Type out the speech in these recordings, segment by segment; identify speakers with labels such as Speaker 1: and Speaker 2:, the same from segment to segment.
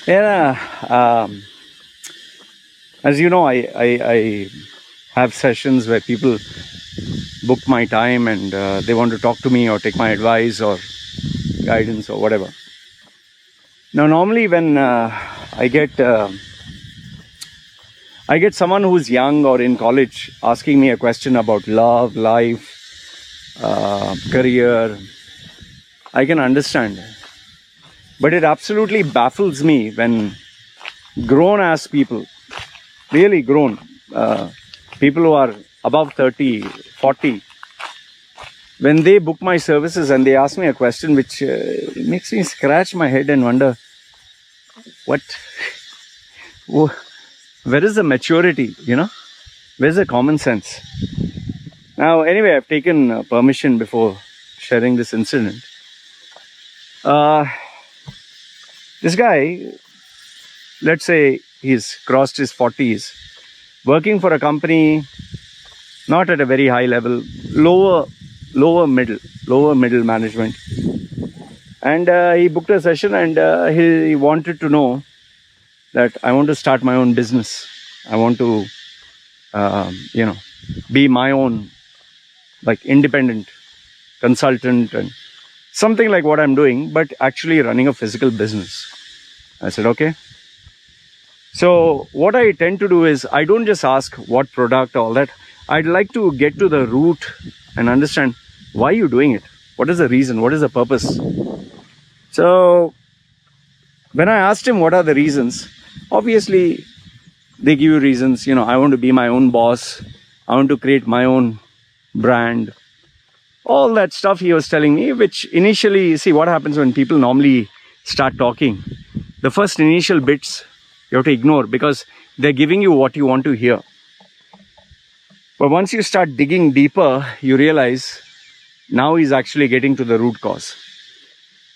Speaker 1: Yeah, as you know, I have sessions where people book my time and they want to talk to me or take my advice or guidance or whatever. Now, normally when I get someone who's young or in college asking me a question about love, life, career, I can understand. But it absolutely baffles me when grown ass people, really grown, people who are above 30, 40, when they book my services and they ask me a question which makes me scratch my head and wonder, what, where is the maturity, Where's the common sense? Now, anyway, I've taken permission before sharing this incident. Uh, this guy, let's say he's crossed his 40s, working for a company not at a very high level, lower middle management. And he booked a session and he wanted to know that I want to start my own business. I want to, be my own, like, independent consultant and something like what I'm doing, but actually running a physical business. I said, okay. So what I tend to do is I don't just ask what product, all that. I'd like to get to the root and understand why you're doing it. What is the reason? What is the purpose? So when I asked him what are the reasons, obviously they give you reasons. I want to be my own boss. I want to create my own brand. All that stuff he was telling me, which initially, see what happens when people normally start talking. The first initial bits you have to ignore because they're giving you what you want to hear. But once you start digging deeper, you realize now he's actually getting to the root cause.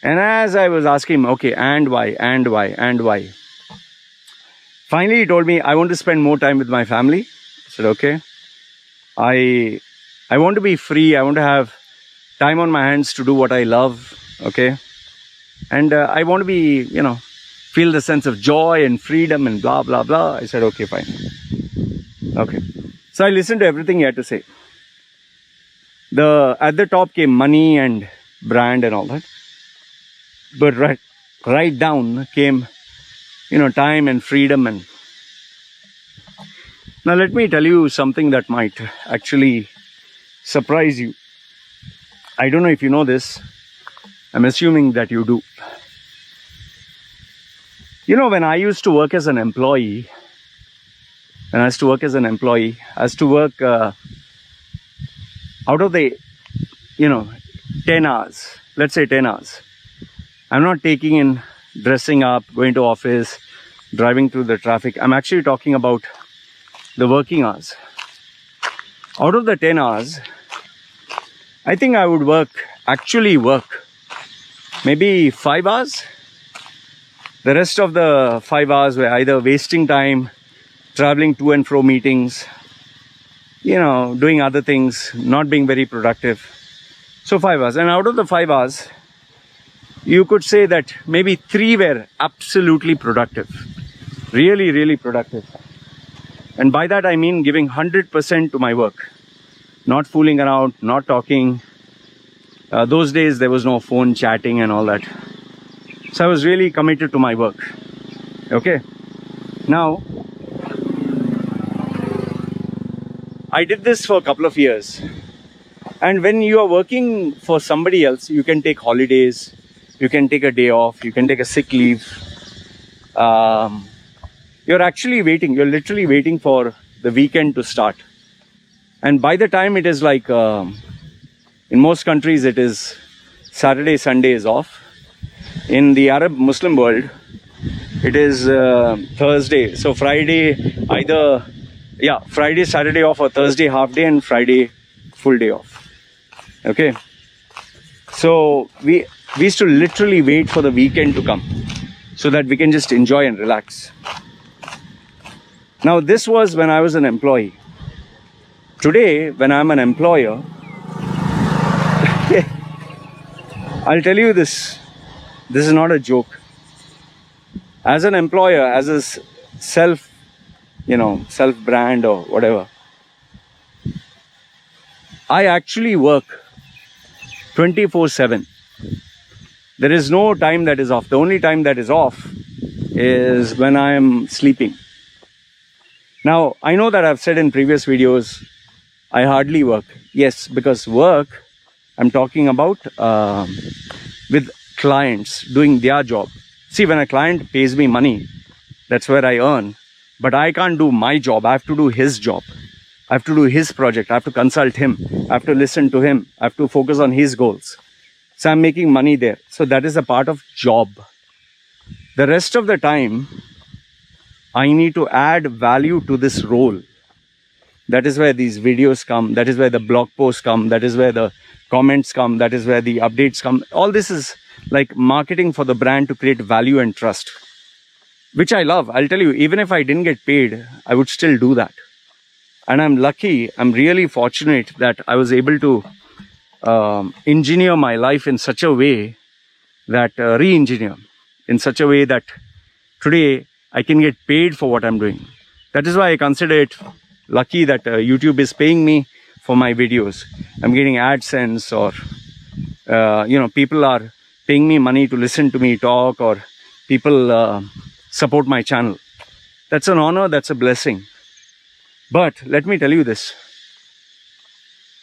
Speaker 1: And as I was asking him, okay, and why, and why, and why? Finally, he told me, I want to spend more time with my family. I said, okay. I want to be free. I want to have time on my hands to do what I love. Okay. And I want to be, feel the sense of joy and freedom and blah, blah, blah. I said, okay, fine. Okay. So I listened to everything he had to say. At the top came money and brand and all that. But right down came, time and freedom. And now let me tell you something that might actually surprise you. I don't know if you know this. I'm assuming that you do. When I used to work as an employee, I used to work out of the, 10 hours, let's say 10 hours. I'm not taking in dressing up, going to office, driving through the traffic. I'm actually talking about the working hours. Out of the 10 hours, I think I would actually work maybe 5 hours. The rest of the 5 hours were either wasting time, traveling to and fro meetings, doing other things, not being very productive. So 5 hours. And out of the 5 hours, you could say that maybe 3 were absolutely productive. Really, really productive. And by that I mean giving 100% to my work. Not fooling around, not talking. Those days there was no phone chatting and all that. So I was really committed to my work. Okay. Now, I did this for a couple of years. And when you are working for somebody else, you can take holidays, you can take a day off, you can take a sick leave. You're literally waiting for the weekend to start. And by the time it is like, in most countries, it is Saturday, Sunday is off. In the Arab Muslim world, it is Thursday. So Friday, Friday, Saturday off, or Thursday half day and Friday full day off. Okay. So we used to literally wait for the weekend to come so that we can just enjoy and relax. Now, this was when I was an employee. Today, when I'm an employer, I'll tell you this. This is not a joke. As an employer, as a self, self brand or whatever, I actually work 24/7. There is no time that is off. The only time that is off is when I am sleeping. Now, I know that I've said in previous videos, I hardly work. Yes, because work, I'm talking about with clients doing their job. See, when a client pays me money, that's where I earn. But I can't do my job. I have to do his job. I have to do his project. I have to consult him. I have to listen to him. I have to focus on his goals. So I'm making money there. So that is a part of job. The rest of the time, I need to add value to this role. That is where these videos come. That is where the blog posts come. That is where the comments come. That is where the updates come. All this is like marketing for the brand to create value and trust, which I love. I'll tell you, even if I didn't get paid, I would still do that. And I'm lucky, I'm really fortunate that I was able to engineer my life in such a way that, re-engineer in such a way that today I can get paid for what I'm doing. That is why I consider it lucky that YouTube is paying me for my videos. I'm getting AdSense, or people are paying me money to listen to me talk, or people support my channel. That's an honor, that's a blessing. But let me tell you this.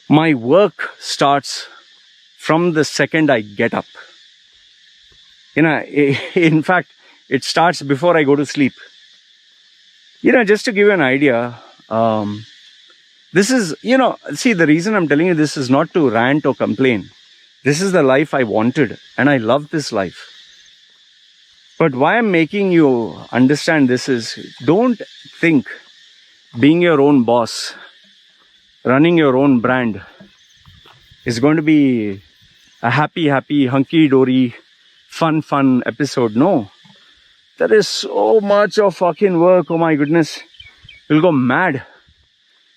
Speaker 1: My work starts from the second I get up. In fact, it starts before I go to sleep. Just to give you an idea, this is, see, the reason I'm telling you this is not to rant or complain. This is the life I wanted, and I love this life. But why I'm making you understand this is, don't think being your own boss, running your own brand is going to be a happy, hunky-dory, fun episode. No. There is so much of fucking work. Oh my goodness. You'll go mad.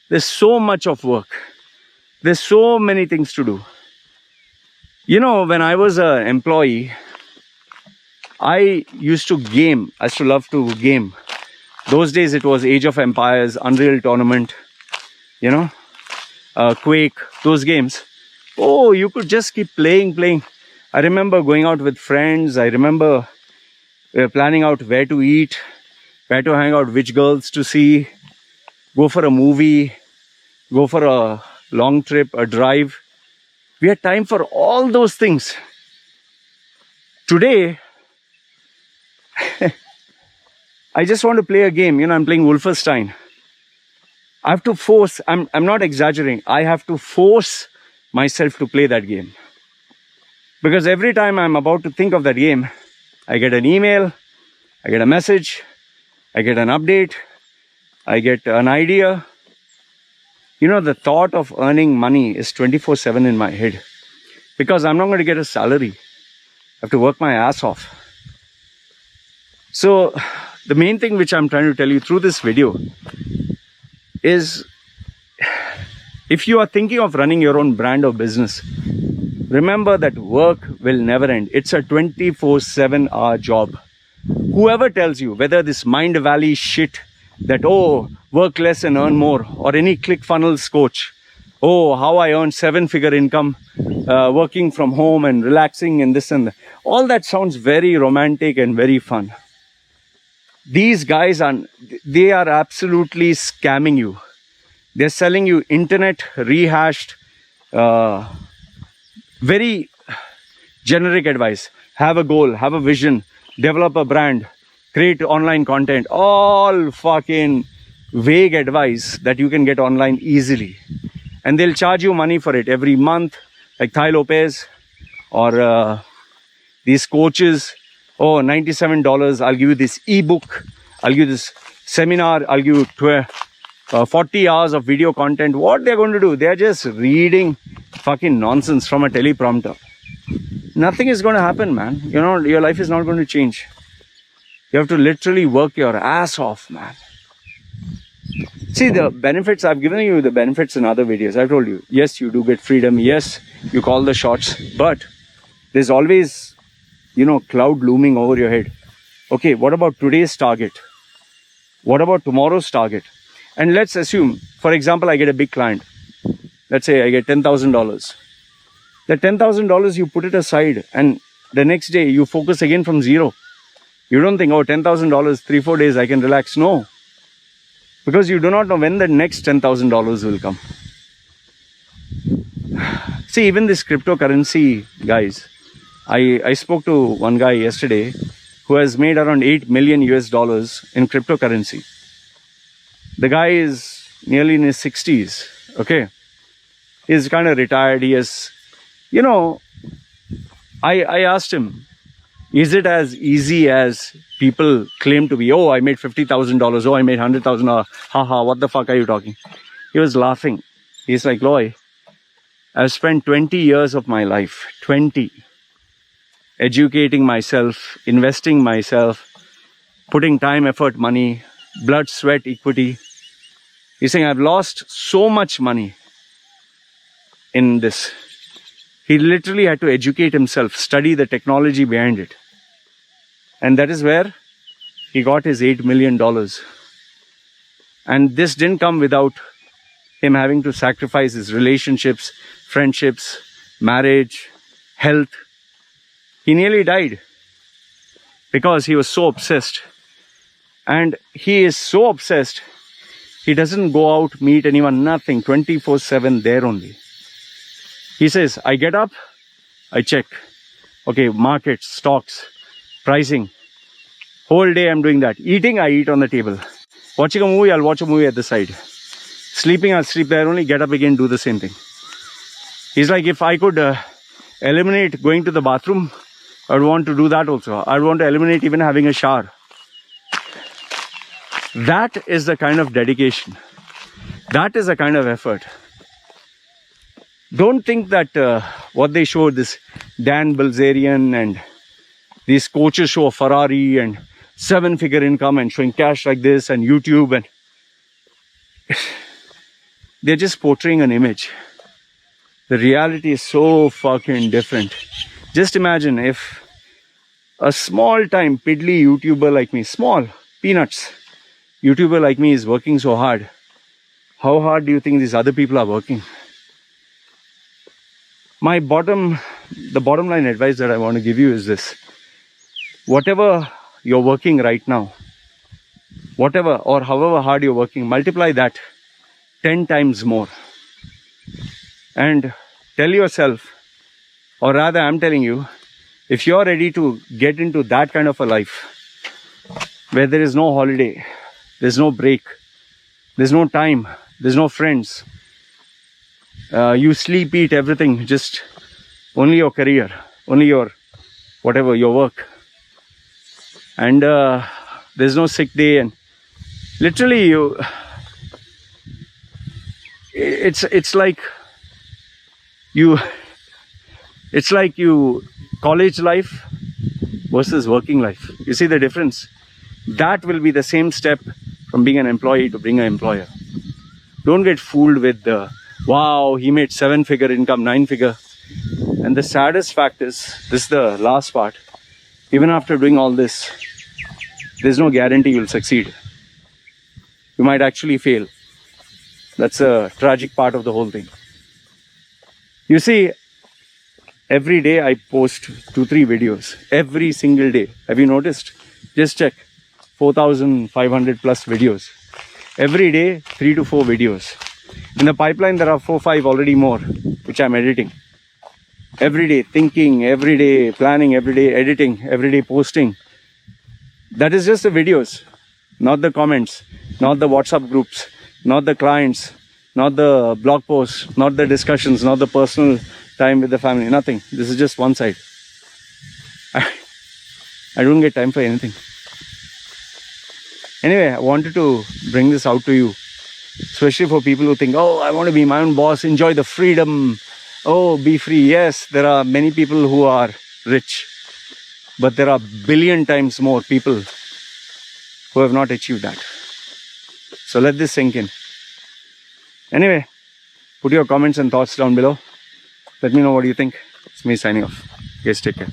Speaker 1: There's so much of work. There's so many things to do. When I was an employee, I used to game. I used to love to game. Those days it was Age of Empires, Unreal Tournament, Quake, those games. Oh, you could just keep playing. I remember going out with friends. I remember planning out where to eat, where to hang out, which girls to see, go for a movie, go for a long trip, a drive. We had time for all those things. Today, I just want to play a game. I'm playing Wolfenstein. I have to force, I'm not exaggerating, I have to force myself to play that game. Because every time I'm about to think of that game, I get an email, I get a message, I get an update, I get an idea. The thought of earning money is 24/7 in my head. Because I'm not going to get a salary. I have to work my ass off. So, the main thing which I'm trying to tell you through this video is, if you are thinking of running your own brand or business, remember that work will never end. It's a 24/7 hour job. Whoever tells you, whether this Mind Valley shit that, oh, work less and earn more, or any ClickFunnels coach, oh, how I earn 7-figure income working from home and relaxing and this and that, all that sounds very romantic and very fun. These guys they are absolutely scamming you. They're selling you internet rehashed, very generic advice. Have a goal, have a vision, develop a brand, create online content. All fucking vague advice that you can get online easily. And they'll charge you money for it every month, like Tai Lopez or these coaches. Oh, $97, I'll give you this ebook, I'll give you this seminar, I'll give you 40 hours of video content. What they're going to do? They're just reading fucking nonsense from a teleprompter. Nothing is going to happen, man. Your life is not going to change. You have to literally work your ass off, man. See, the benefits, I've given you the benefits in other videos. I've told you, yes, you do get freedom. Yes, you call the shots. But there's always, cloud looming over your head. okay, what about today's target? What about tomorrow's target? And let's assume, for example, I get a big client. Let's say I get $10,000. The $10,000, you put it aside, and the next day you focus again from zero. You don't think, oh, $10,000, 3-4 days I can relax. No, because you do not know when the next $10,000 will come. See, even this cryptocurrency, guys, I spoke to one guy yesterday who has made around $8 million US in cryptocurrency. The guy is nearly in his 60s, okay? He's kind of retired. He has, you know, I asked him, is it as easy as people claim to be? Oh, I made $50,000. Oh, I made $100,000. Haha, what the fuck are you talking? He was laughing. He's like, Loy, I've spent 20 years of my life, 20, educating myself, investing myself, putting time, effort, money, blood, sweat, equity. He's saying, I've lost so much money in this. He literally had to educate himself, study the technology behind it. And that is where he got his $8 million. And this didn't come without him having to sacrifice his relationships, friendships, marriage, health. He nearly died because he was so obsessed. And he is so obsessed, he doesn't go out, meet anyone, nothing, 24/7 there only. He says, I get up, I check. Okay, markets, stocks, pricing. Whole day I'm doing that. Eating, I eat on the table. Watching a movie, I'll watch a movie at the side. Sleeping, I'll sleep there only, get up again, do the same thing. He's like, if I could eliminate going to the bathroom, I'd want to do that also. I'd want to eliminate even having a shower. That is the kind of dedication. That is the kind of effort. Don't think that what they show, this Dan Bilzerian and these coaches show a Ferrari and 7-figure income and showing cash like this and YouTube, and they're just portraying an image. The reality is so fucking different. Just imagine if a small time piddly YouTuber like me, small, peanuts, YouTuber like me is working so hard. How hard do you think these other people are working? The bottom line advice that I want to give you is this. Whatever you're working right now, whatever or however hard you're working, multiply that 10 times more. And tell yourself, or rather I'm telling you, if you're ready to get into that kind of a life, where there is no holiday, there's no break, there's no time, there's no friends, you sleep, eat, everything, just only your career, only your whatever, your work, and there's no sick day, and literally it's like you college life versus working life. You see the difference? That will be the same step from being an employee to being an employer. Don't get fooled with the, wow, he made 7-figure income, 9-figure. And the saddest fact is, this is the last part, even after doing all this, there's no guarantee you'll succeed. You might actually fail. That's a tragic part of the whole thing. You see, every day I post 2-3 videos. Every single day. Have you noticed? Just check. 4,500 plus videos. Every day, 3 to 4 videos. In the pipeline, there are 4-5 already more, which I'm editing. Every day, thinking, every day, planning, every day, editing, every day, posting. That is just the videos, not the comments, not the WhatsApp groups, not the clients, not the blog posts, not the discussions, not the personal time with the family, nothing. This is just one side. I don't get time for anything. Anyway, I wanted to bring this out to you, especially for people who think, oh, I want to be my own boss, enjoy the freedom, oh, be free. Yes, there are many people who are rich, but there are billion times more people who have not achieved that. So let this sink in. Anyway, put your comments and thoughts down below. Let me know what you think. It's me signing off. Guys, take care.